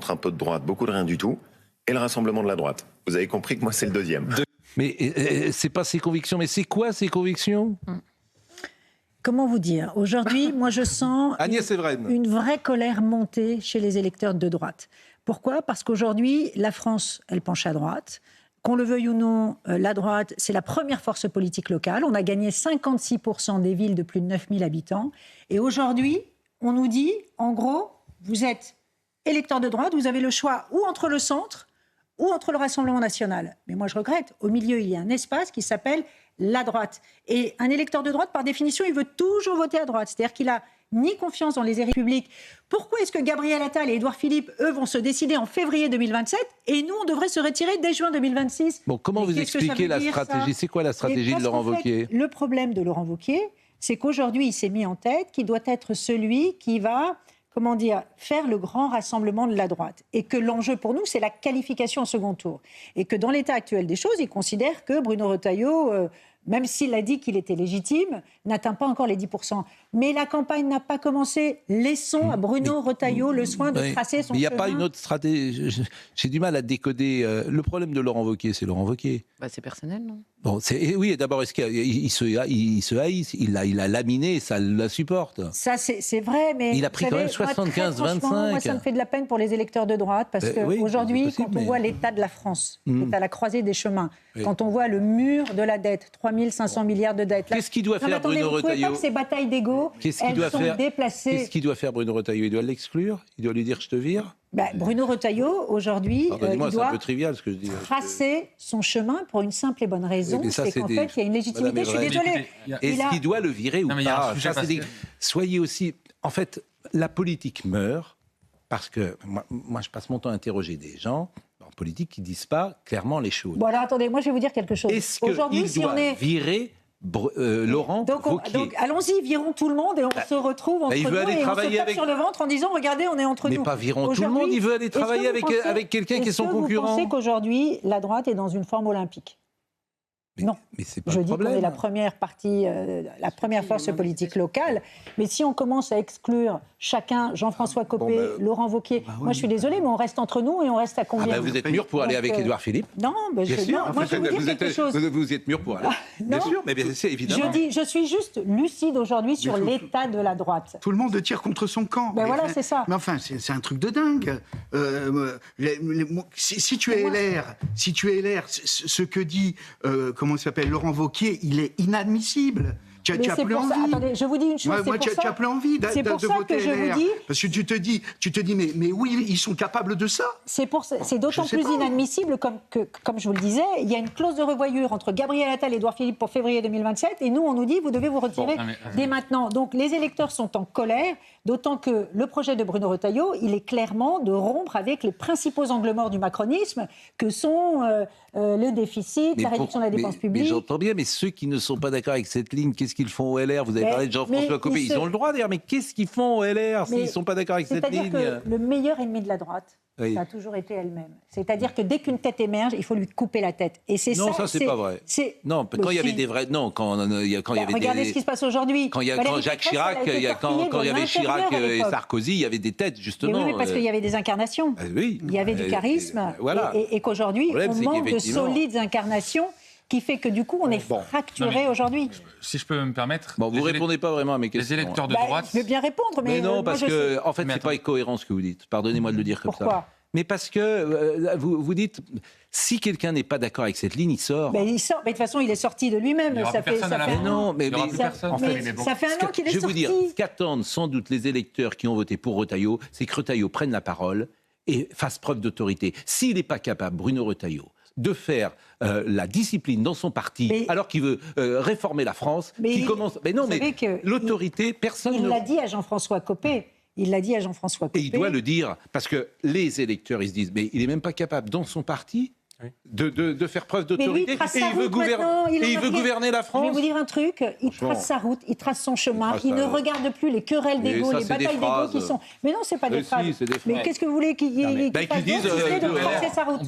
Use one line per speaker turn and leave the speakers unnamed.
centre, un peu de droite, beaucoup de rien du tout, et le Rassemblement de la droite. Vous avez compris que moi, c'est le deuxième.
Mais c'est pas ses convictions, mais c'est quoi ses convictions ?
Comment vous dire ? Aujourd'hui, moi je sens une vraie colère monter chez les électeurs de droite. Pourquoi ? Parce qu'aujourd'hui, la France, elle penche à droite. Qu'on le veuille ou non, la droite, c'est la première force politique locale. On a gagné 56% des villes de plus de 9000 habitants. Et aujourd'hui, on nous dit, en gros, vous êtes électeur de droite, vous avez le choix ou entre le centre ou entre le Rassemblement national. Mais moi, je regrette. Au milieu, il y a un espace qui s'appelle la droite. Et un électeur de droite, par définition, il veut toujours voter à droite. C'est-à-dire qu'il n'a ni confiance dans les élites publiques. Pourquoi est-ce que Gabriel Attal et Édouard Philippe, eux, vont se décider en février 2027 et nous, on devrait se retirer dès juin 2026 ?
Bon, comment vous expliquez la stratégie ? C'est quoi la stratégie de Laurent Wauquiez ?
Le problème de Laurent Wauquiez, c'est qu'aujourd'hui, il s'est mis en tête qu'il doit être celui qui va... faire le grand rassemblement de la droite. Et que l'enjeu pour nous, c'est la qualification au second tour. Et que dans l'état actuel des choses, il considère que Bruno Retailleau, même s'il a dit qu'il était légitime, n'atteint pas encore les 10%. Mais la campagne n'a pas commencé. Laissons à Bruno Retailleau le soin de tracer son chemin.
Il n'y a pas une autre stratégie. J'ai du mal à décoder. Le problème de Laurent Wauquiez, c'est Laurent Wauquiez.
C'est personnel, non ?
Bon, oui, d'abord, est-ce qu'il se haïsse ? Il a laminé, ça la supporte.
Ça, c'est vrai, mais...
Il a pris quand même 75-25.
Moi, ça me fait de la peine pour les électeurs de droite, parce qu'aujourd'hui, quand on voit l'état de la France, qui est à la croisée des chemins, quand on voit le mur de la dette, 3500 milliards de dettes...
Qu'est-ce qu'il doit faire, Bruno Retailleau ?
Vous ne trouvez pas que ces batailles d'ego, elles sont déplacées ?
Qu'est-ce qu'il doit faire, Bruno Retailleau ? Il doit l'exclure ? Il doit lui dire « je te vire » ?
Bruno Retailleau, aujourd'hui, il doit
un peu trivial, ce que je dis.
tracer son chemin pour une simple et bonne raison, c'est qu'en fait, il y a une légitimité. Je suis désolée.
Est-ce qu'il doit le virer ou pas ? Soyez aussi... En fait, la politique meurt parce que... Moi, je passe mon temps à interroger des gens en politique qui ne disent pas clairement les choses.
Bon, alors attendez, moi, je vais vous dire quelque chose.
Est-ce qu'il doit virer Laurent Wauquiez.
Donc allons-y, virons tout le monde et on se retrouve entre nous et on se tape sur le ventre en disant regardez, on est entre nous.
Mais pas virons tout le monde, il veut aller travailler avec quelqu'un qui est son concurrent.
Vous pensez qu'aujourd'hui, la droite est dans une forme olympique ? Non,
mais c'est pas
je
le
dis
problème.
qu'on est la première partie, la première force politique locale, mais si on commence à exclure chacun, Jean-François Copé, Laurent Wauquiez, moi je suis désolée, mais on reste entre nous et on reste à combien ?
Vous êtes mûr pour aller avec Édouard Philippe ?
Non, moi je vais vous dire quelque chose.
Vous êtes mûr pour aller. Bien sûr, mais c'est évidemment.
Je suis juste lucide aujourd'hui sur l'état de la droite.
Tout le monde tire contre son camp.
Voilà, c'est ça.
Mais enfin, c'est un truc de dingue. Si tu es LR, ce que dit... comment il s'appelle, Laurent Wauquiez, il est inadmissible. Tu as plus envie.
Attendez, je vous dis une chose.
Moi, tu as plus envie de voter LR. Parce que tu te dis, mais oui, ils sont capables de ça.
C'est d'autant plus inadmissible, comme je vous le disais, il y a une clause de revoyure entre Gabriel Attal et Édouard Philippe pour février 2027, et nous, on nous dit, vous devez vous retirer dès maintenant. Donc, les électeurs sont en colère, d'autant que le projet de Bruno Retailleau, il est clairement de rompre avec les principaux angles morts du macronisme, que sont le déficit, la réduction de la dépense publique.
Mais j'entends bien, mais ceux qui ne sont pas d'accord avec cette ligne, qu'est-ce qu'ils font au LR ? Vous avez parlé de Jean-François Copé, ils ont le droit d'ailleurs, mais qu'est-ce qu'ils font au LR s'ils ne sont pas d'accord avec cette ligne ?
C'est-à-dire que le meilleur ennemi de la droite, ça a toujours été elle-même. C'est-à-dire que dès qu'une tête émerge, il faut lui couper la tête. Et c'est
non, ça c'est pas vrai. Non, quand il y avait des vrais... Non, quand il y avait
regardez ce qui se passe aujourd'hui.
Quand Jacques Chirac, quand il y avait Chirac et Sarkozy, il y avait des têtes, justement.
Mais oui, parce qu'il y avait des incarnations. Il y avait du charisme. Et qu'aujourd'hui, on manque de solides incarnations, qui fait que du coup, on est fracturé aujourd'hui.
Si je peux me permettre...
vous répondez pas vraiment à mes questions.
Les électeurs de droite...
Je veux bien répondre, mais...
non, parce que, en fait, c'est pas cohérent ce que vous dites. Pardonnez-moi de le dire comme ça.
Pourquoi ?
Mais parce que vous dites, si quelqu'un n'est pas d'accord avec cette ligne, il sort.
Il sort, mais de toute façon, il est sorti de lui-même.
Ça fait un an
qu'il est sorti.
Je vais vous dire, ce qu'attendent sans doute les électeurs qui ont voté pour Retailleau, c'est que Retailleau prenne la parole et fasse preuve d'autorité. S'il n'est pas capable, Bruno Retailleau, de faire la discipline dans son parti, alors qu'il veut réformer la France, l'autorité, personne
Il l'a dit à Jean-François Copé. Et il
doit le dire, parce que les électeurs, ils se disent, mais il n'est même pas capable, dans son parti, de faire preuve d'autorité, et il veut gouverner la France.
Je vais vous dire un truc, il trace sa route, il trace son chemin, il ne regarde plus les querelles d'ego, les batailles d'ego qui sont... Mais non, c'est pas des phrases. Mais qu'est-ce que vous voulez qu'il dise de tracer sa route ?